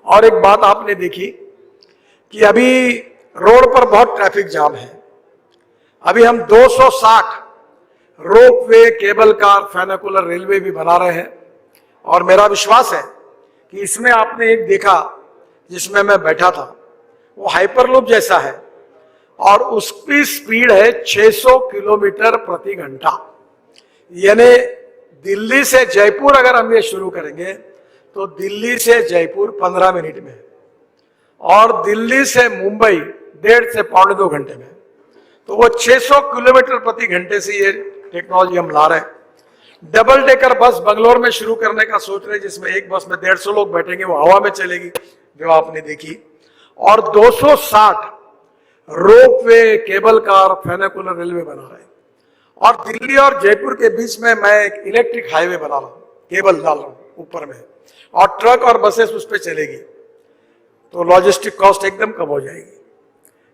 और एक बात आपने देखी कि अभी रोड पर बहुत ट्रैफिक जाम है। अभी हम 260 रोपवे, केबल कार, फेनिकुलर रेलवे भी बना रहे हैं और मेरा विश्वास है कि इसमें आपने एक देखा जिसमें मैं बैठा था, वो हाइपरलूप जैसा है और उसकी स्पीड है 600 किलोमीटर प्रति घंटा। यानी दिल्ली से जयपुर अगर हम ये शुरू करेंगे तो दिल्ली से जयपुर 15 मिनट में और दिल्ली से मुंबई 1.5 से 1.25 घंटे में। तो वो 600 किलोमीटर प्रति घंटे से ये टेक्नोलॉजी हम ला रहे हैं। डबल डेकर बस बंगलोर में शुरू करने का सोच रहे हैं, जिसमें एक बस में 150 लोग बैठेंगे, वो हवा में चलेगी जो आपने देखी। और 260 रोपवे, केबल कार, फेनिकुलर रेलवे बना रहे हैं। और दिल्ली और जयपुर के बीच में मैं एक इलेक्ट्रिक हाईवे बना रहा हूं, केबल डाल रहा हूं ऊपर में, और ट्रक और बसेस उस पर चलेगी। तो लॉजिस्टिक कॉस्ट एकदम कम हो जाएगी।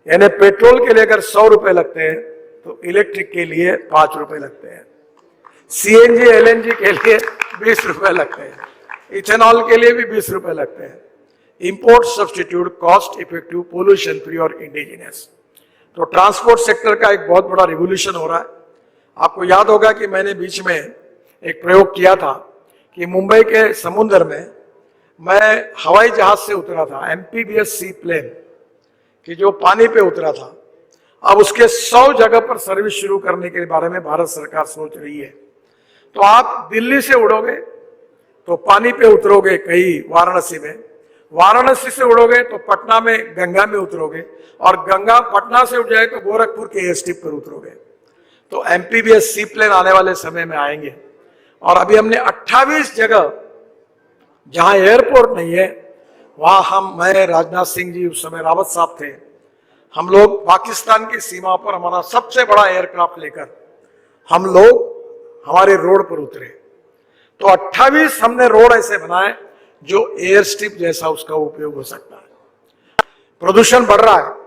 यानी पेट्रोल के लिए अगर 100 रुपए लगते हैं तो इलेक्ट्रिक के लिए 5 रुपए लगते हैं, सीएनजी एलएनजी के लिए 20 रुपए लगते हैं, इथेनॉल के लिए भी 20 रुपए लगते हैं। Import substitute, cost effective, pollution free और इंडिजिनियस। तो ट्रांसपोर्ट सेक्टर का एक बहुत बड़ा रिवोल्यूशन हो रहा है। आपको याद होगा कि मैंने बीच में एक प्रयोग किया था कि मुंबई के समुद्र में मैं हवाई जहाज से उतरा था, एमपीबीएस सी प्लेन कि जो पानी पे उतरा था। अब उसके 100 जगह पर सर्विस शुरू करने के बारे में भारत सरकार सोच रही है। तो आप दिल्ली से उड़ोगे तो पानी पे उतरोगे कहीं वाराणसी में, वाराणसी से उड़ोगे तो पटना में गंगा में उतरोगे, और गंगा पटना से उड़ जाए तो गोरखपुर के एयरस्ट्रिप पर उतरोगे। तो एमपीबीएस सी प्लेन आने वाले समय में आएंगे। और अभी हमने 28 जगह जहां एयरपोर्ट नहीं है वहां मैं, राजनाथ सिंह जी, उस समय रावत साहब थे, हम लोग पाकिस्तान की सीमा पर हमारा सबसे बड़ा एयरक्राफ्ट लेकर हम लोग हमारे रोड पर उतरे। तो 28 हमने रोड ऐसे बनाए जो एयर स्ट्रिप जैसा उसका उपयोग हो सकता है। प्रदूषण बढ़ रहा है।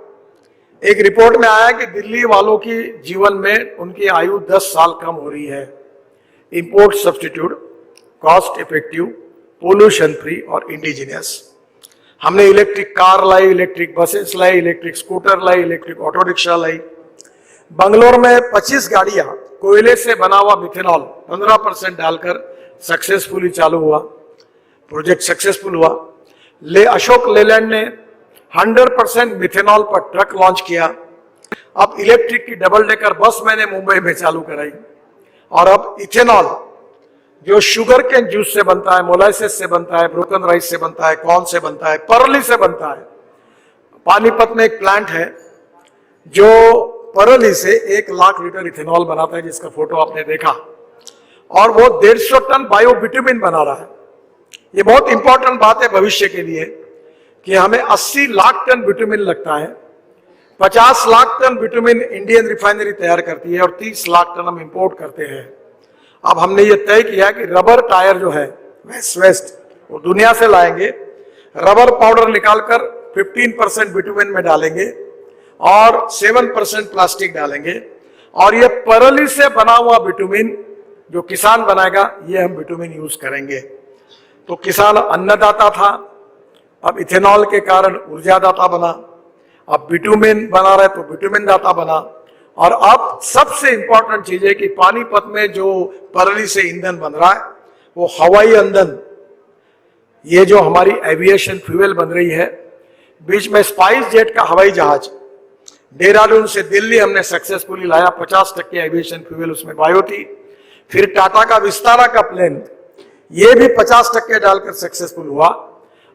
एक रिपोर्ट में आया कि दिल्ली वालों की जीवन में उनकी आयु 10 साल कम हो रही है। Import substitute, cost effective, pollution free और इंडिजिनियस। हमने इलेक्ट्रिक कार लाई, इलेक्ट्रिक बसेस लाई, इलेक्ट्रिक स्कूटर लाई, इलेक्ट्रिक ऑटो रिक्शा लाई। बंगलोर में 25 गाड़ियां कोयले से बना हुआ मिथेनॉल 15% डालकर सक्सेसफुली चालू हुआ, प्रोजेक्ट सक्सेसफुल हुआ। अशोक लेलैंड ने 100% मिथेनॉल पर ट्रक लॉन्च किया। अब इलेक्ट्रिक की डबल डेकर बस मैंने मुंबई में चालू कराई। और अब इथेनॉल जो शुगर केन जूस से बनता है, मोलाइसिस से बनता है, ब्रोकन राइस से बनता है, कॉर्न से बनता है, परली से बनता है। पानीपत में एक प्लांट है जो परली से 1 लाख लीटर इथेनॉल बनाता है, जिसका फोटो आपने देखा। और वो 150 टन बायोबिटुमिन बना रहा है। ये बहुत इंपॉर्टेंट बात है भविष्य के लिए कि हमें 80 लाख टन बिटुमिन लगता है। 50 lakh ton bitumen Indian refinery तैयार करती है और 30 लाख टन हम इंपोर्ट करते हैं। अब हमने ये तय किया कि रबर टायर जो है वेस्ट वो दुनिया से लाएंगे, रबर पाउडर निकालकर 15% बिटुमिन में डालेंगे और 7% प्लास्टिक डालेंगे। और ये परली से बना हुआ बिटुमिन जो किसान बनाएगा, ये हम बिटुमिन यूज करेंगे। तो किसान अन्नदाता था, अब इथेनॉल के कारण ऊर्जादाता बना, अब बिटुमिन बना रहे तो बिटुमिन दाता बना। और अब सबसे इंपॉर्टेंट चीज है कि पानीपत में जो परली से ईंधन बन रहा है वो हवाई ईंधन, ये जो हमारी एविएशन फ्यूल बन रही है। बीच में स्पाइस जेट का हवाई जहाज देहरादून से दिल्ली हमने सक्सेसफुली लाया, 50% एविएशन फ्यूल उसमें बायो थी। फिर टाटा का विस्तारा का प्लेन, ये भी 50% डालकर सक्सेसफुल हुआ।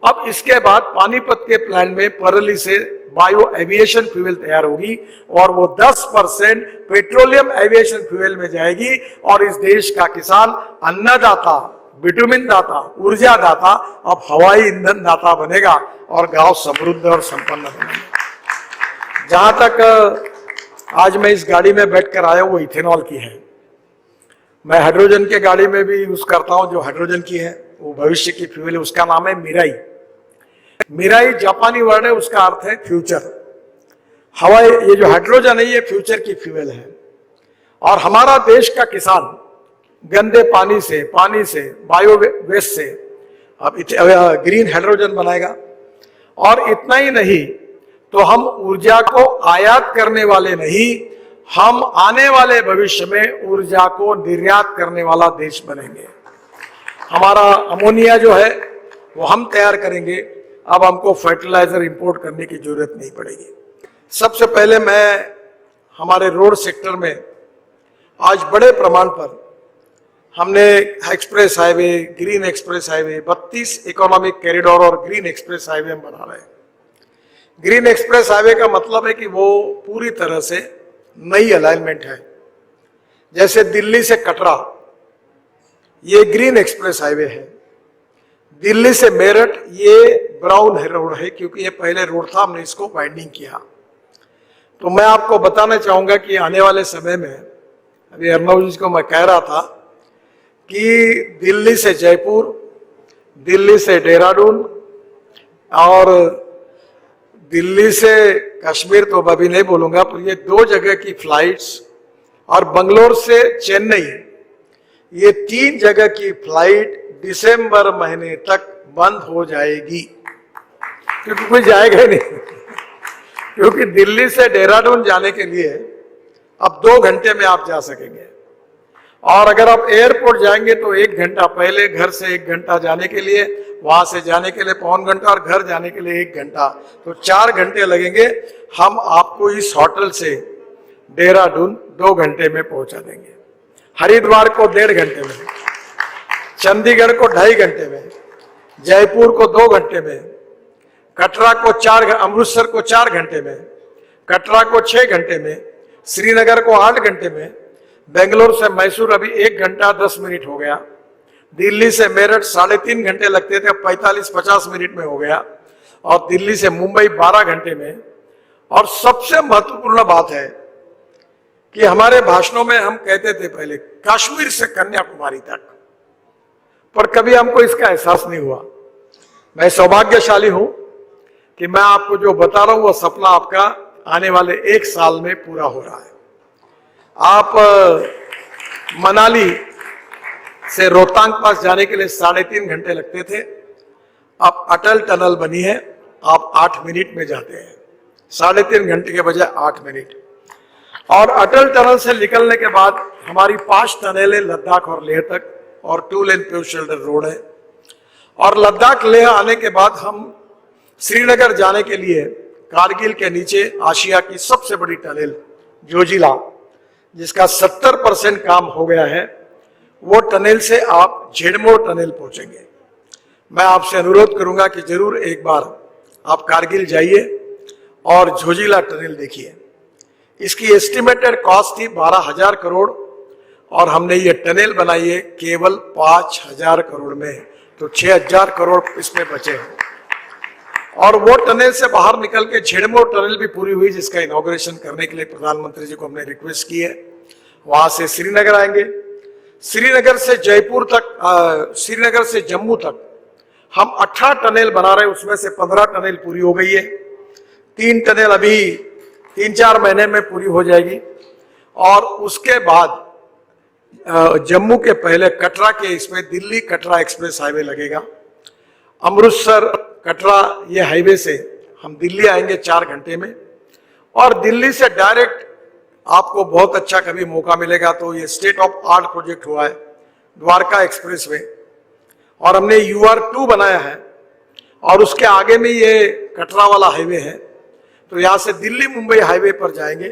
अब इसके बाद पानीपत के प्लान में परली से बायो एविएशन फ्यूल तैयार होगी और वो 10% पेट्रोलियम एविएशन फ्यूल में जाएगी। और इस देश का किसान अन्नदाता, बिटुमिन दाता, ऊर्जा दाता अब हवाई ईंधन दाता बनेगा और गांव समृद्ध और संपन्न बनेगा। जहां तक आज मैं इस गाड़ी में बैठकर आया वो इथेनॉल की है। मैं हाइड्रोजन के गाड़ी में भी यूज करता हूं जो हाइड्रोजन की है, वो भविष्य की फ्यूल है, उसका नाम है मिराई। मिराई जापानी वर्ड है, उसका अर्थ है फ्यूचर। हवाई, ये जो हाइड्रोजन है ये फ्यूचर की फ्यूल है। और हमारा देश का किसान गंदे पानी से, बायो वेस्ट से अब ग्रीन हाइड्रोजन बनाएगा। और इतना ही नहीं तो हम ऊर्जा को आयात करने वाले नहीं, हम आने वाले भविष्य में ऊर्जा को निर्यात करने वाला देश बनेंगे। हमारा अमोनिया जो है वो हम तैयार करेंगे, अब हमको फर्टिलाइजर इंपोर्ट करने की जरूरत नहीं पड़ेगी। सबसे पहले मैं हमारे रोड सेक्टर में आज बड़े प्रमाण पर हमने express highway, green express highway, 32 economic corridor और ग्रीन एक्सप्रेस हाईवे हम बना रहे हैं। ग्रीन एक्सप्रेस हाईवे का मतलब है कि वो पूरी तरह से नई अलाइनमेंट है। जैसे दिल्ली से कटरा, ये ग्रीन एक्सप्रेस हाईवे है। दिल्ली से मेरठ, ये ब्राउन रोड है क्योंकि ये पहले रोड था, हमने इसको वाइंडिंग किया। तो मैं आपको बताना चाहूंगा कि आने वाले समय में, अभी अर्नब जी को मैं कह रहा था कि दिल्ली से जयपुर, दिल्ली से देहरादून और दिल्ली से कश्मीर तो अभी नहीं बोलूंगा, पर ये 2 जगह की फ्लाइट्स और बंगलोर से चेन्नई, ये 3 जगह की फ्लाइट दिसंबर महीने तक बंद हो जाएगी, क्योंकि कोई जाएगा ही नहीं। क्योंकि दिल्ली से देहरादून जाने के लिए अब 2 घंटे में आप जा सकेंगे, और अगर आप एयरपोर्ट जाएंगे तो 1 घंटा पहले, घर से 1 घंटा जाने के लिए, वहां से जाने के लिए पौन घंटा और घर जाने के लिए 1 घंटा, तो 4 घंटे लगेंगे। हम आपको इस होटल से देहरादून 2 घंटे में पहुंचा देंगे, हरिद्वार को 1.5 घंटे में, चंडीगढ़ को 2.5 घंटे में, जयपुर को 2 घंटे में, कटरा को 4, अमृतसर को 4 घंटे में, कटरा को 6 घंटे में, श्रीनगर को 8 घंटे में, बेंगलोर से मैसूर अभी 1 घंटा 10 मिनट हो गया, दिल्ली से मेरठ 3.5 घंटे लगते थे, 45-50 मिनट में हो गया, और दिल्ली से मुंबई 12 घंटे में। और सबसे महत्वपूर्ण बात है कि हमारे भाषणों में हम कहते थे पहले कश्मीर से कन्याकुमारी तक, पर कभी हमको इसका एहसास नहीं हुआ। मैं सौभाग्यशाली हूं कि मैं आपको जो बता रहा हूं वो सपना आपका आने वाले 1 साल में पूरा हो रहा है। आप मनाली से रोहतांग पास जाने के लिए 3.5 घंटे लगते थे, अब अटल टनल बनी है, आप 8 मिनट में जाते हैं, 3.5 घंटे के बजाय 8 मिनट। और अटल टनल से निकलने के बाद हमारी 5 टनलें लद्दाख और लेह तक, और 2 लेन पेव्ड शोल्डर रोड है। और लद्दाख लेह आने के बाद हम श्रीनगर जाने के लिए कारगिल के नीचे आशिया की सबसे बड़ी टनल जोजिला, जिसका 70% काम हो गया है, वो टनल से आप झेड़मोर टनल पहुंचेंगे। मैं आपसे अनुरोध करूंगा कि जरूर एक बार आप कारगिल जाइए और जोजिला टनल देखिए। इसकी एस्टिमेटेड कॉस्ट थी 12,000 करोड़ और हमने ये टनल बनाई है केवल 5,000 करोड़ में, तो 6,000 करोड़ इसमें बचे हैं। और वो टनल से बाहर निकल के झेड़मोर टनल भी पूरी हुई, जिसका इनॉग्रेशन करने के लिए प्रधानमंत्री जी को हमने रिक्वेस्ट की है। वहां से श्रीनगर आएंगे, श्रीनगर से जयपुर तक, श्रीनगर से जम्मू तक हम 18 टनल बना रहे हैं, उसमें से 15 टनल पूरी हो गई है, 3 टनल अभी 3-4 महीने में पूरी हो जाएगी। और उसके बाद जम्मू के पहले कटरा के इसमें दिल्ली कटरा एक्सप्रेस हाईवे लगेगा। अमृतसर कटरा ये हाईवे से हम दिल्ली आएंगे 4 घंटे में, और दिल्ली से डायरेक्ट आपको बहुत अच्छा कभी मौका मिलेगा तो ये स्टेट ऑफ आर्ट प्रोजेक्ट हुआ है द्वारका एक्सप्रेसवे, और हमने UR2 बनाया है, और उसके आगे में ये कटरा वाला हाईवे है। तो यहाँ से दिल्ली मुंबई हाईवे पर जाएंगे